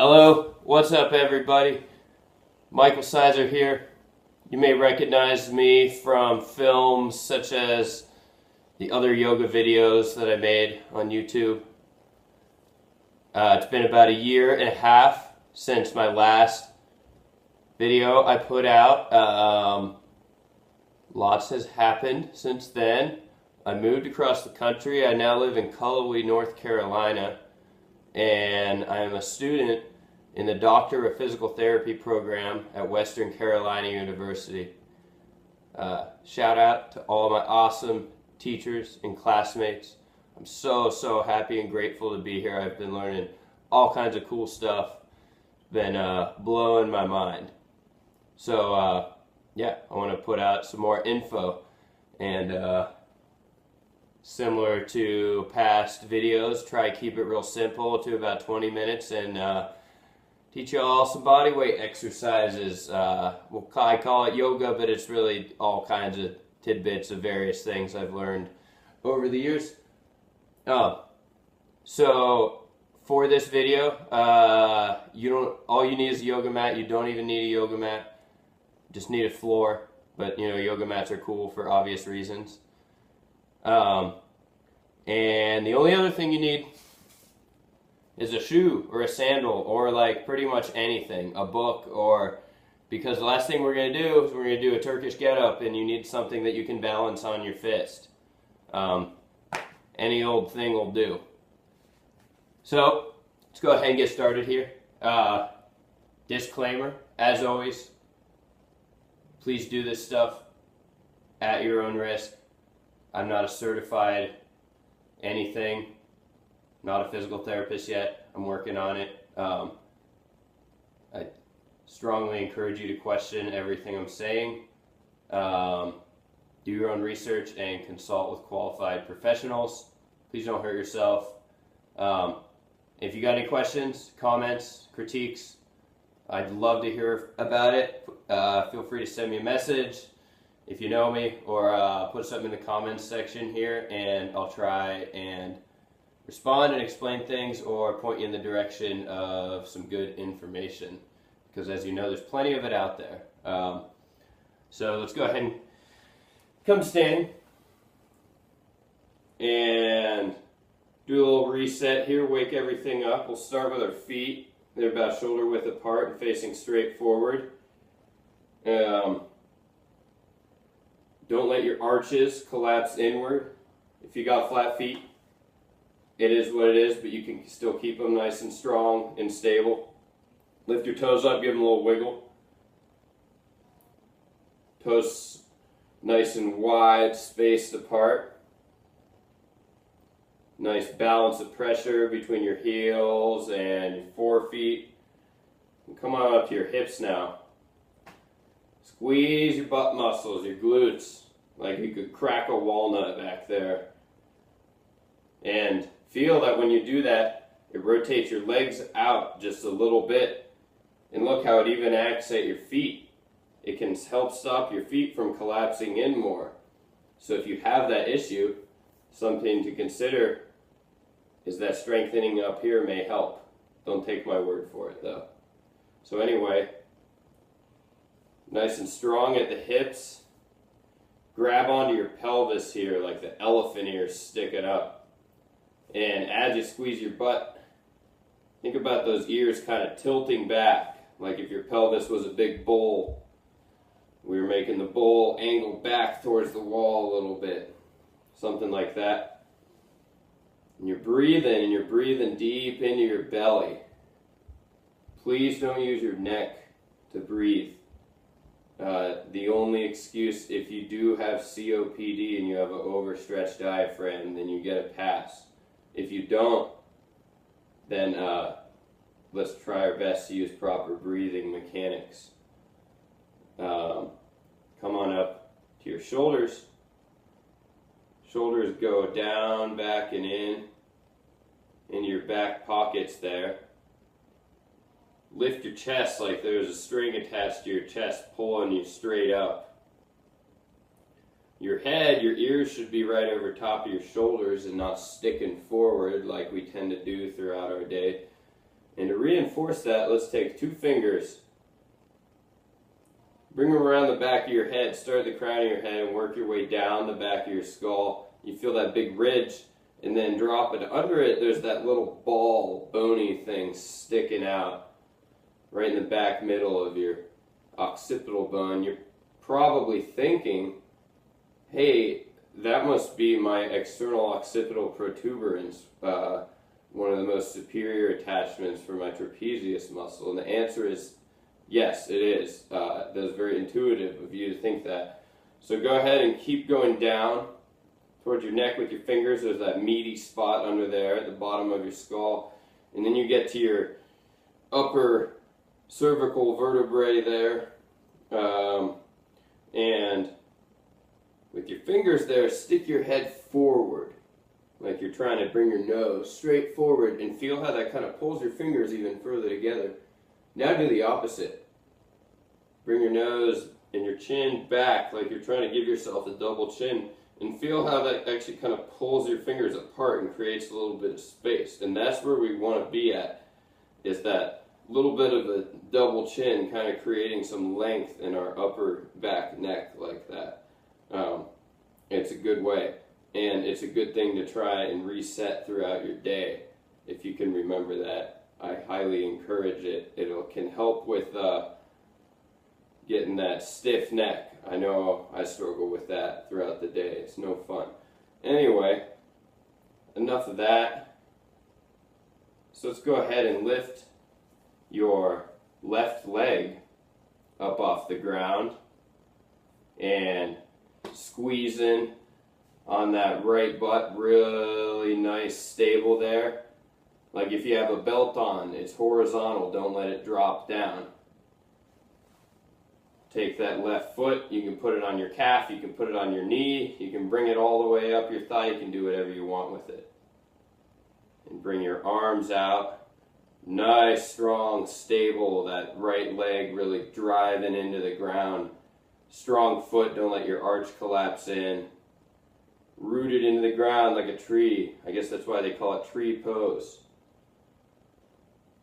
Hello, what's up everybody? Michael Sizer here. You may recognize me from films such as the other yoga videos that I made on YouTube. It's been about a year and a half since my last video I put out. Lots has happened since then. I moved across the country. I now live in Cullowhee, North Carolina, and I am a student in the Doctor of Physical Therapy program at Western Carolina University. Shout out to all my awesome teachers and classmates. I'm so happy and grateful to be here. I've been learning all kinds of cool stuff. Been blowing my mind. So yeah, I want to put out some more info, and similar to past videos, try to keep it real simple to about 20 minutes and teach you all some body weight exercises. I call it yoga, but it's really all kinds of tidbits of various things I've learned over the years. So for this video, all you need is a yoga mat. You don't even need a yoga mat. Just need a floor. But you know, yoga mats are cool for obvious reasons. And the only other thing you need is a shoe or a sandal or like pretty much anything, a book, or because the last thing we're going to do is we're going to do a Turkish get-up, and you need something that you can balance on your fist. Any old thing will do. So let's go ahead and get started here. Disclaimer, as always, please do this stuff at your own risk. I'm not a certified anything. Not a physical therapist yet. I'm working on it. I strongly encourage you to question everything I'm saying. Do your own research and consult with qualified professionals. Please don't hurt yourself. If you got any questions, comments, critiques, I'd love to hear about it. Feel free to send me a message if you know me, or put something in the comments section here, and I'll try and respond and explain things or point you in the direction of some good information, because as you know, there's plenty of it out there. So let's go ahead and come standing and do a little reset here, wake everything up. We'll start with our feet. They're about shoulder width apart and facing straight forward. Don't let your arches collapse inward. If you got flat feet, it is what it is, but you can still keep them nice and strong and stable. Lift your toes up, give them a little wiggle. Toes nice and wide, spaced apart. Nice balance of pressure between your heels and your forefeet. And come on up to your hips now. Squeeze your butt muscles, your glutes, like you could crack a walnut back there. And feel that when you do that, it rotates your legs out just a little bit. And look how it even acts at your feet. It can help stop your feet from collapsing in more. So if you have that issue, something to consider is that strengthening up here may help. Don't take my word for it though. So anyway, nice and strong at the hips. Grab onto your pelvis here like the elephant ears sticking up. And as you squeeze your butt, think about those ears kind of tilting back, like if your pelvis was a big bowl. We were making the bowl angle back towards the wall a little bit. Something like that. And you're breathing deep into your belly. Please don't use your neck to breathe. The only excuse, if you do have COPD and you have an overstretched diaphragm, then you get a pass. If you don't, then let's try our best to use proper breathing mechanics. Come on up to your shoulders. Shoulders go down, back, and in your back pockets there. Lift your chest like there's a string attached to your chest pulling you straight up. Your head, your ears should be right over top of your shoulders and not sticking forward like we tend to do throughout our day. And to reinforce that, let's take 2 fingers, bring them around the back of your head, start at the crown of your head and work your way down the back of your skull. You feel that big ridge, and then drop it. Under it, there's that little ball, bony thing sticking out right in the back middle of your occipital bone. You're probably thinking, hey, that must be my external occipital protuberance, one of the most superior attachments for my trapezius muscle. And the answer is yes, it is. That's very intuitive of you to think that. So go ahead and keep going down towards your neck with your fingers. There's that meaty spot under there at the bottom of your skull. And then you get to your upper cervical vertebrae there. And with your fingers there, stick your head forward, like you're trying to bring your nose straight forward, and feel how that kind of pulls your fingers even further together. Now do the opposite. Bring your nose and your chin back like you're trying to give yourself a double chin, and feel how that actually kind of pulls your fingers apart and creates a little bit of space. And that's where we want to be at, is that little bit of a double chin, kind of creating some length in our upper back neck like that. It's a good way, and it's a good thing to try and reset throughout your day. If you can remember that, I highly encourage it. It can help with getting that stiff neck. I know I struggle with that throughout the day. It's no fun. Anyway, enough of that. So let's go ahead and lift your left leg up off the ground and squeezing on that right butt, really nice, stable there. Like if you have a belt on, it's horizontal, don't let it drop down. Take that left foot, you can put it on your calf, you can put it on your knee, you can bring it all the way up your thigh, you can do whatever you want with it. And bring your arms out, nice, strong, stable, that right leg really driving into the ground. Strong foot, don't let your arch collapse in. Rooted into the ground like a tree. I guess that's why they call it tree pose.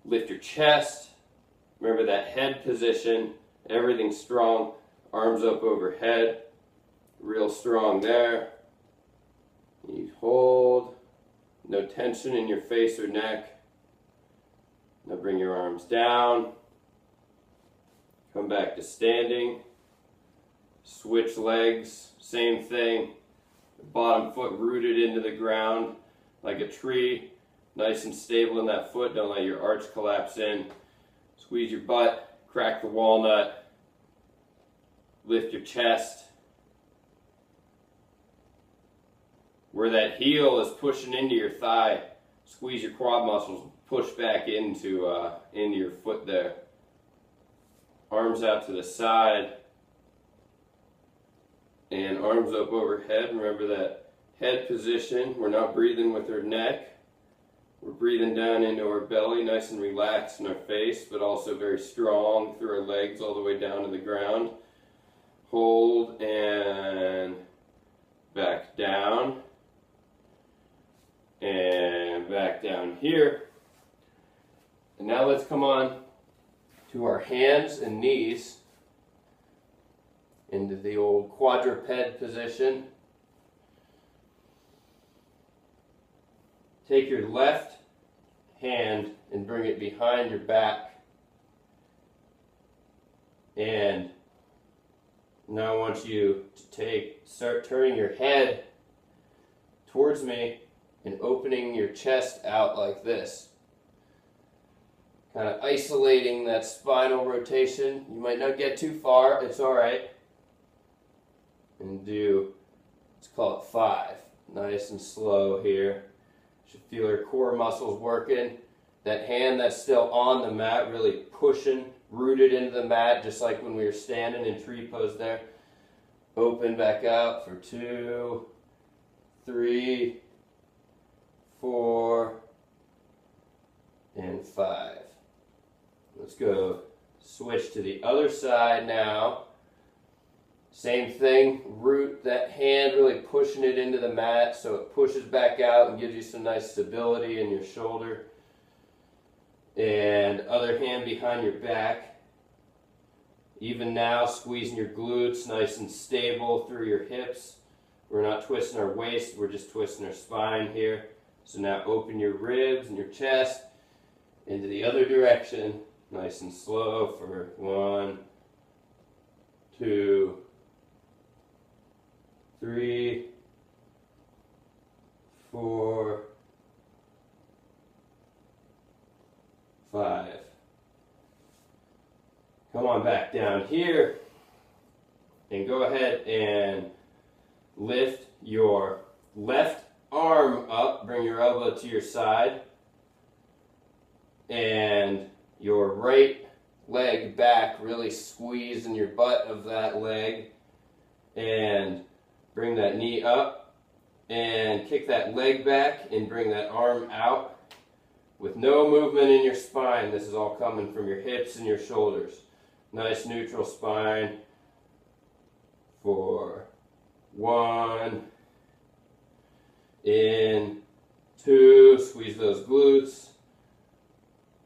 Lift your chest. Remember that head position. Everything strong. Arms up overhead. Real strong there. You hold. No tension in your face or neck. Now bring your arms down. Come back to standing. Switch legs, same thing. Bottom foot rooted into the ground like a tree. Nice and stable in that foot. Don't let your arch collapse in. Squeeze your butt, crack the walnut. Lift your chest. Where that heel is pushing into your thigh, squeeze your quad muscles, push back into your foot there. Arms out to the side. And arms up overhead. Remember that head position. We're not breathing with our neck. We're breathing down into our belly, nice and relaxed in our face, but also very strong through our legs all the way down to the ground. Hold and back down. And back down here. And now let's come on to our hands and knees. Into the old quadruped position. Take your left hand and bring it behind your back. And now I want you to start turning your head towards me and opening your chest out like this. Kind of isolating that spinal rotation. You might not get too far, it's alright. And do, let's call it 5. Nice and slow here. Should feel your core muscles working. That hand that's still on the mat, really pushing, rooted into the mat, just like when we were standing in tree pose there. Open back out for 2, 3, 4, and 5. Let's go switch to the other side now. Same thing, root that hand, really pushing it into the mat so it pushes back out and gives you some nice stability in your shoulder. And other hand behind your back. Even now, squeezing your glutes nice and stable through your hips. We're not twisting our waist, we're just twisting our spine here. So now open your ribs and your chest into the other direction, nice and slow for 1, 2, 3, 4, 5. Come on back down here and go ahead and lift your left arm up, bring your elbow to your side, and your right leg back, really squeeze in your butt of that leg, and bring that knee up, and kick that leg back and bring that arm out with no movement in your spine. This is all coming from your hips and your shoulders. Nice neutral spine for 1, in, 2, squeeze those glutes.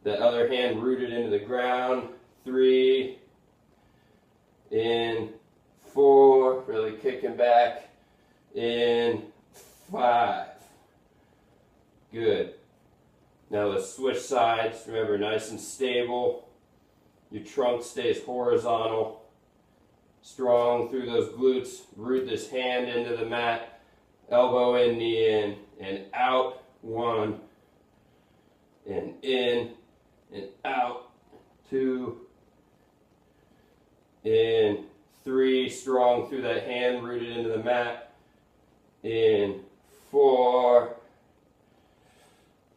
That other hand rooted into the ground, 3, in, 4, really kicking back, in, 5. Good. Now let's switch sides. Remember, nice and stable. Your trunk stays horizontal. Strong through those glutes. Root this hand into the mat. Elbow in, knee in, and out. 1, and in, and out. 2, in, 3. Strong through that hand rooted into the mat. In, 4,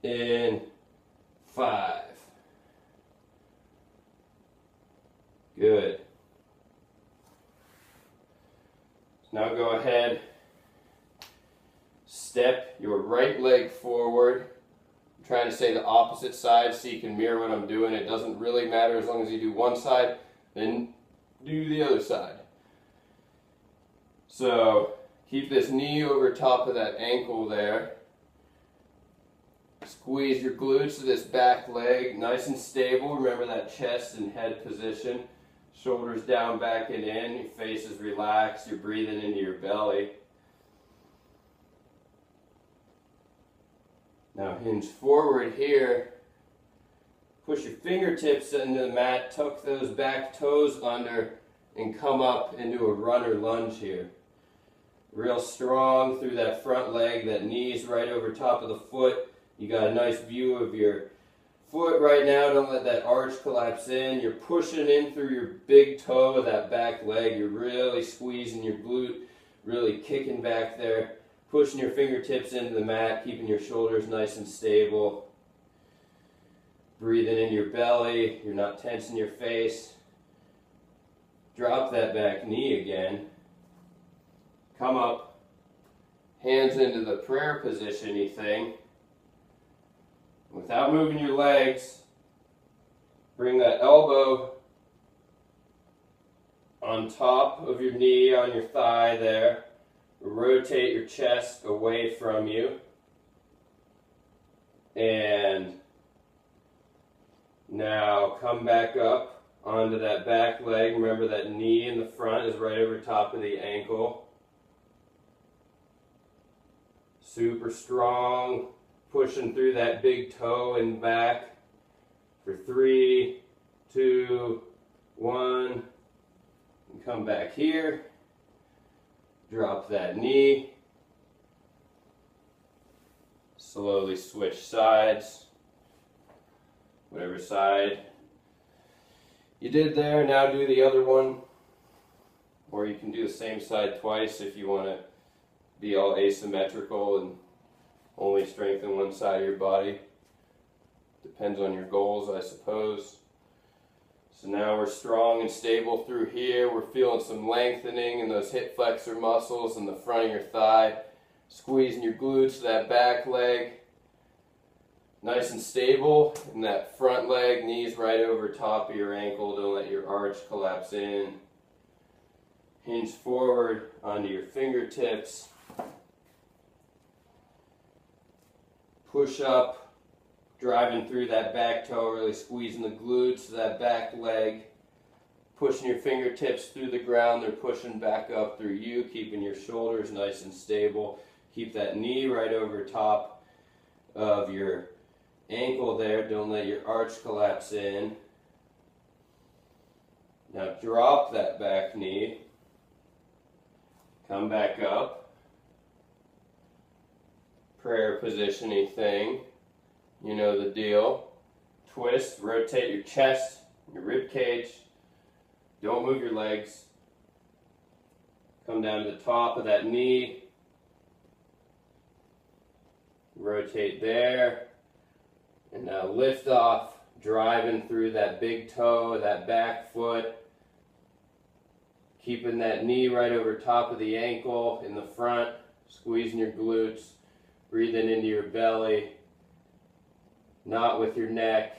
in, 5. Good. Now go ahead, step your right leg forward. I'm trying to say the opposite side so you can mirror what I'm doing. It doesn't really matter as long as you do one side, then do the other side. So keep this knee over top of that ankle there. Squeeze your glutes to this back leg, nice and stable. Remember that chest and head position. Shoulders down, back and in. Your face is relaxed. You're breathing into your belly. Now hinge forward here. Push your fingertips into the mat. Tuck those back toes under and come up into a runner lunge here. Real strong through that front leg. That knee's right over top of the foot. You got a nice view of your foot right now. Don't let that arch collapse in. You're pushing in through your big toe of that back leg. You're really squeezing your glute, really kicking back there. Pushing your fingertips into the mat, keeping your shoulders nice and stable. Breathing in your belly. You're not tensing your face. Drop that back knee again. Come up. Hands into the prayer position-y thing. Without moving your legs, bring that elbow on top of your knee, on your thigh there. Rotate your chest away from you. And now come back up onto that back leg. Remember that knee in the front is right over top of the ankle. Super strong. Pushing through that big toe and back for 3, 2, 1. And come back here. Drop that knee. Slowly switch sides. Whatever side you did there, now do the other one. Or you can do the same side twice if you want to be all asymmetrical and only strengthen one side of your body. Depends on your goals, I suppose. So now we're strong and stable through here. We're feeling some lengthening in those hip flexor muscles in the front of your thigh. Squeezing your glutes to that back leg. Nice and stable in that front leg. Knees right over top of your ankle. Don't let your arch collapse in. Hinge forward onto your fingertips. Push up driving through that back toe, really squeezing the glutes, that back leg, pushing your fingertips through the ground. They're pushing back up through you, keeping your shoulders nice and stable. Keep that knee right over top of your ankle there. Don't let your arch collapse in. Now drop that back knee. Come back up. Prayer positioning thing. You know the deal. Twist, rotate your chest, your rib cage. Don't move your legs. Come down to the top of that knee. Rotate there. And now lift off, driving through that big toe, that back foot. Keeping that knee right over top of the ankle in the front. Squeezing your glutes. Breathing into your belly. Not with your neck.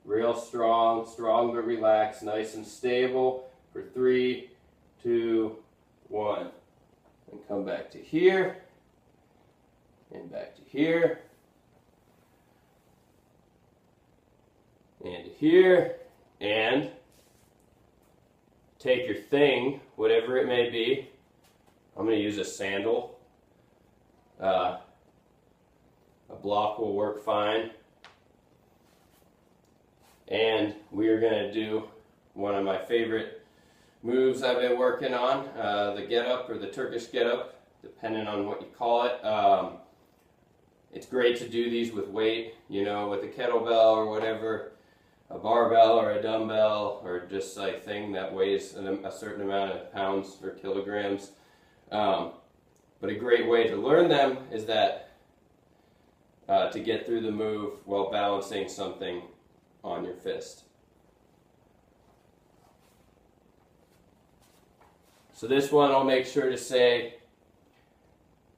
Real strong, strong but relaxed, nice and stable for 3, 2, 1. And come back to here, and back to here, and to here, and take your thing, whatever it may be. I'm going to use a sandal. A block will work fine. And we are going to do one of my favorite moves I've been working on, the get-up or the Turkish get-up, depending on what you call it. It's great to do these with weight, you know, with a kettlebell or whatever, a barbell or a dumbbell, or just like thing that weighs a certain amount of pounds or kilograms. But a great way to learn them is that to get through the move while balancing something on your fist. So this one I'll make sure to say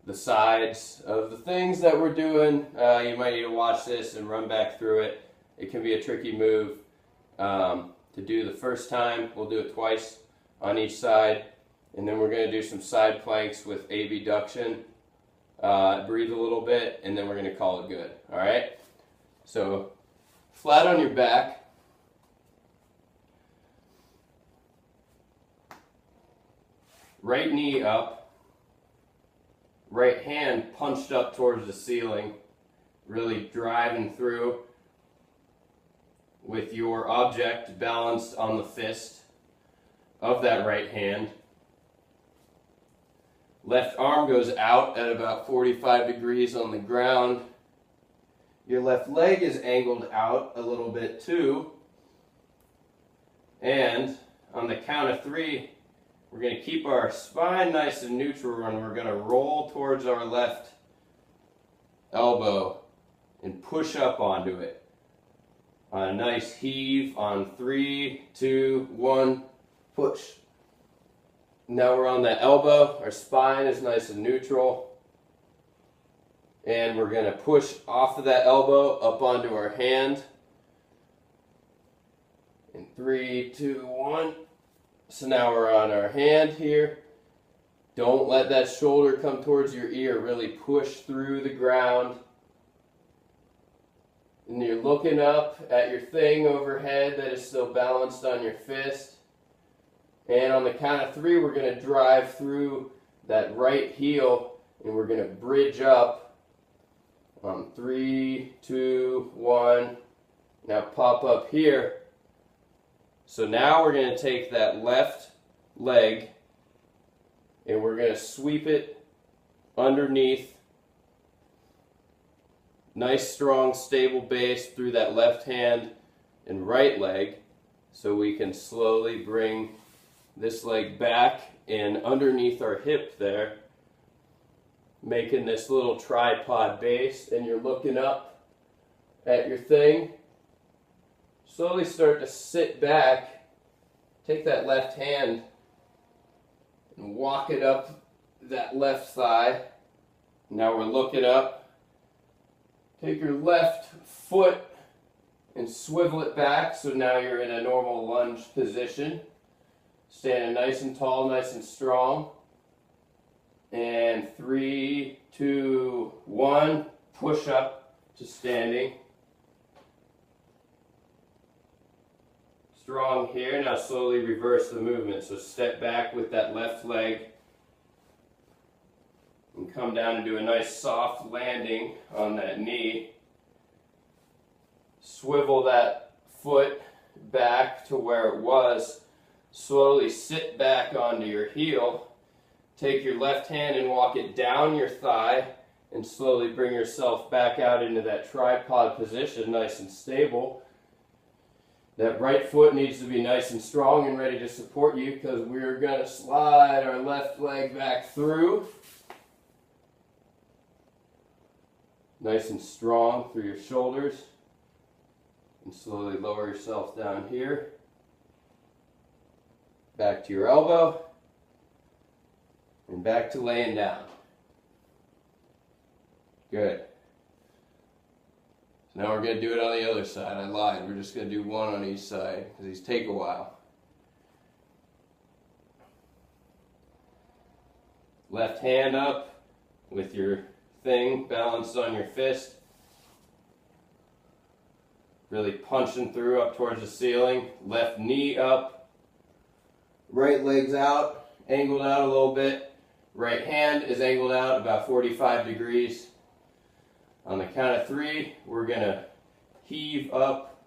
the sides of the things that we're doing. You might need to watch this and run back through it. It can be a tricky move to do the first time. We'll do it twice on each side, and then we're going to do some side planks with abduction. Breathe a little bit, and then we're going to call it good. All right? So flat on your back. Right knee up. Right hand punched up towards the ceiling. Really driving through with your object balanced on the fist of that right hand. Left arm goes out at about 45 degrees on the ground. Your left leg is angled out a little bit too. And on the count of 3, we're going to keep our spine nice and neutral, and we're going to roll towards our left elbow and push up onto it. On a nice heave on 3, 2, 1, push. Now we're on the elbow. Our spine is nice and neutral. And we're going to push off of that elbow up onto our hand. In 3, 2, 1. So now we're on our hand here. Don't let that shoulder come towards your ear. Really push through the ground. And you're looking up at your thing overhead that is still balanced on your fist. And on the count of 3, we're going to drive through that right heel, and we're going to bridge up on 3, 2, 1. Now pop up here. So now we're going to take that left leg and we're going to sweep it underneath. Nice, strong, stable base through that left hand and right leg, so we can slowly bring this leg back and underneath our hip there, making this little tripod base. And you're looking up at your thing. Slowly start to sit back. Take that left hand and walk it up that left thigh. Now we're looking up. Take your left foot and swivel it back, so now you're in a normal lunge position. Standing nice and tall, nice and strong. And 3, 2, 1, push up to standing. Strong here. Now slowly reverse the movement. So step back with that left leg and come down and do a nice soft landing on that knee. Swivel that foot back to where it was. Slowly sit back onto your heel. Take your left hand and walk it down your thigh and slowly bring yourself back out into that tripod position, nice and stable. That right foot needs to be nice and strong and ready to support you because we're going to slide our left leg back through. Nice and strong through your shoulders. And slowly lower yourself down here. Back to your elbow. And back to laying down. Good. So now we're going to do it on the other side. I lied. We're just going to do one on each side because these take a while. Left hand up with your thing balanced on your fist. Really punching through up towards the ceiling. Left knee up. Right leg's out, angled out a little bit. Right hand is angled out about 45 degrees. On the count of 3, we're going to heave up,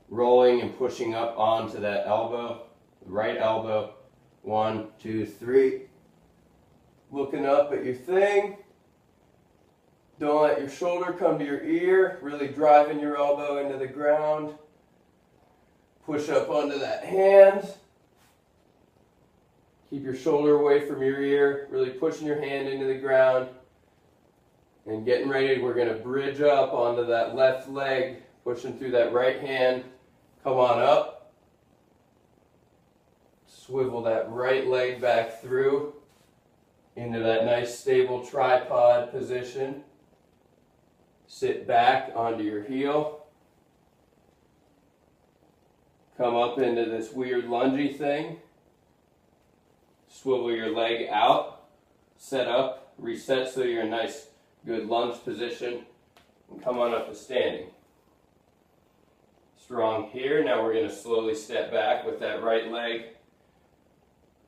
rolling and pushing up onto that elbow, the right elbow. 1, 2, 3. Looking up at your thing. Don't let your shoulder come to your ear, really driving your elbow into the ground. Push up onto that hand. Keep your shoulder away from your ear, really pushing your hand into the ground. And getting ready, we're going to bridge up onto that left leg, pushing through that right hand. Come on up. Swivel that right leg back through into that nice stable tripod position. Sit back onto your heel. Come up into this weird lungy thing. Swivel your leg out. Set up. Reset so you're in a nice, good lunge position. And come on up to standing. Strong here. Now we're going to slowly step back with that right leg.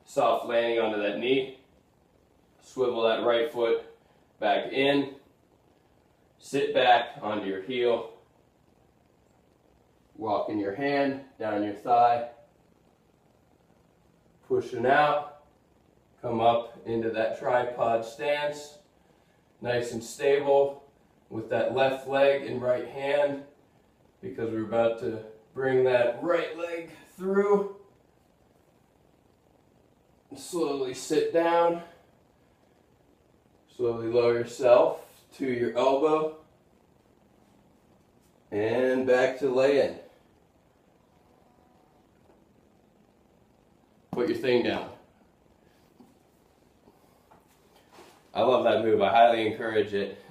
Soft landing onto that knee. Swivel that right foot back in. Sit back onto your heel. Walking your hand down your thigh. Pushing out. Come up into that tripod stance. Nice and stable with that left leg and right hand because we're about to bring that right leg through. Slowly sit down. Slowly lower yourself to your elbow and back to lay in. Put your thing down. I love that move. I highly encourage it.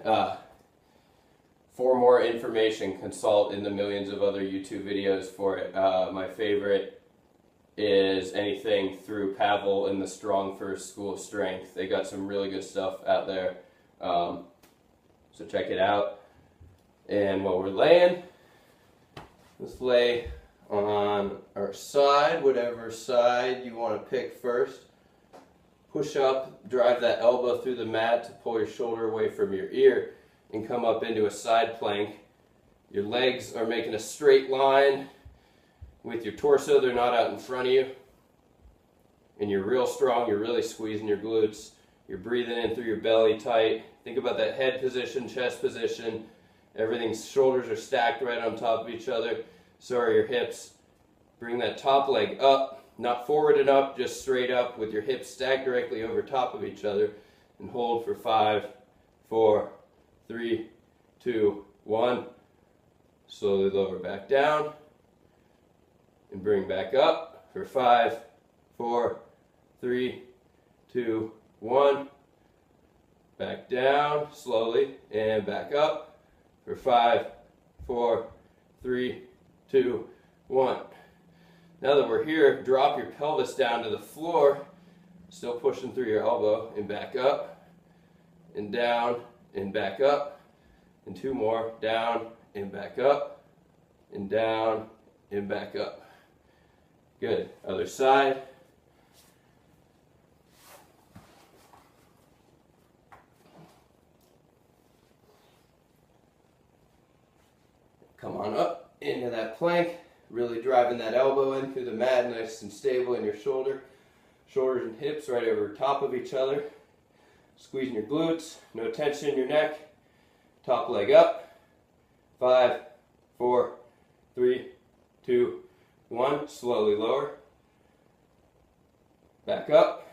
For more information, consult in the millions of other YouTube videos for it. My favorite is anything through Pavel and the Strong First School of Strength. They got some really good stuff out there. So check it out. And while we're laying, let's lay on our side, whatever side you want to pick first. Push up, drive that elbow through the mat to pull your shoulder away from your ear and come up into a side plank. Your legs are making a straight line with your torso. They're not out in front of you. And you're real strong. You're really squeezing your glutes. You're breathing in through your belly tight. Think about that head position, chest position. Everything's shoulders are stacked right on top of each other. So are your hips. Bring that top leg up. Not forward and up, just straight up with your hips stacked directly over top of each other. And hold for 5, 4, 3, 2, 1. Slowly lower back down. And bring back up for 5, 4, 3, 2, 1. Back down slowly and back up for 5, 4, 3, 2, 1. Now that we're here, drop your pelvis down to the floor, still pushing through your elbow, and back up, and down, and back up, and 2 more. Down and back up, and down and back up. Good. Other side. Come on up into that plank, really driving that elbow in through the mat, nice and stable in your shoulders and hips right over top of each other. Squeezing your glutes, no tension in your neck. Top leg up. 5, 4, 3, 2, 1. Slowly lower. Back up.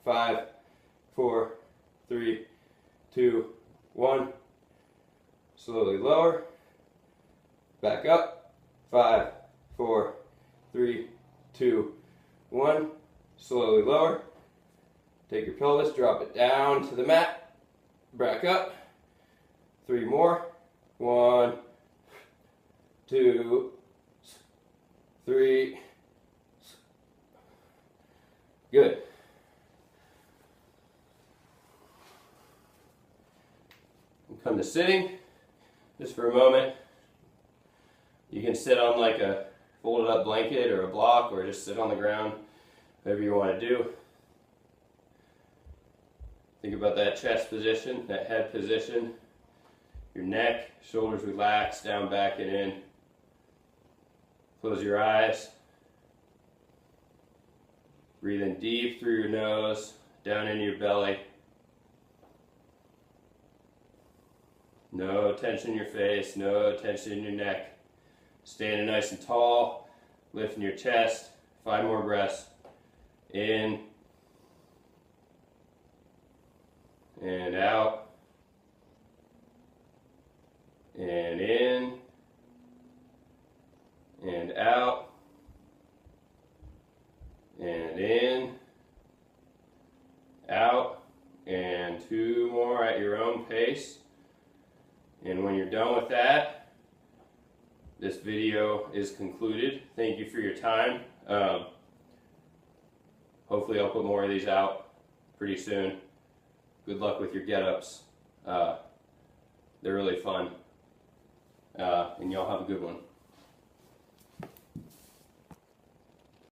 5, 4, 3, 2, 1. Slowly lower. Back up. 5, 4, 3, 2, 1. Slowly lower. Take your pelvis, drop it down to the mat. Back up. 3 more. 1, 2, 3. Good. Come to sitting just for a moment. You can sit on like a folded up blanket or a block, or just sit on the ground, whatever you want to do. Think about that chest position, that head position, your neck, shoulders relaxed, down, back, and in. Close your eyes. Breathe in deep through your nose, down into your belly. No tension in your face, no tension in your neck. Standing nice and tall, lifting your chest. 5 more breaths. In and out, and in and out, and in, out, and 2 more at your own pace. And when you're done with that, this video is concluded. Thank you for your time. Hopefully I'll put more of these out pretty soon. Good luck with your get-ups. They're really fun. And y'all have a good one.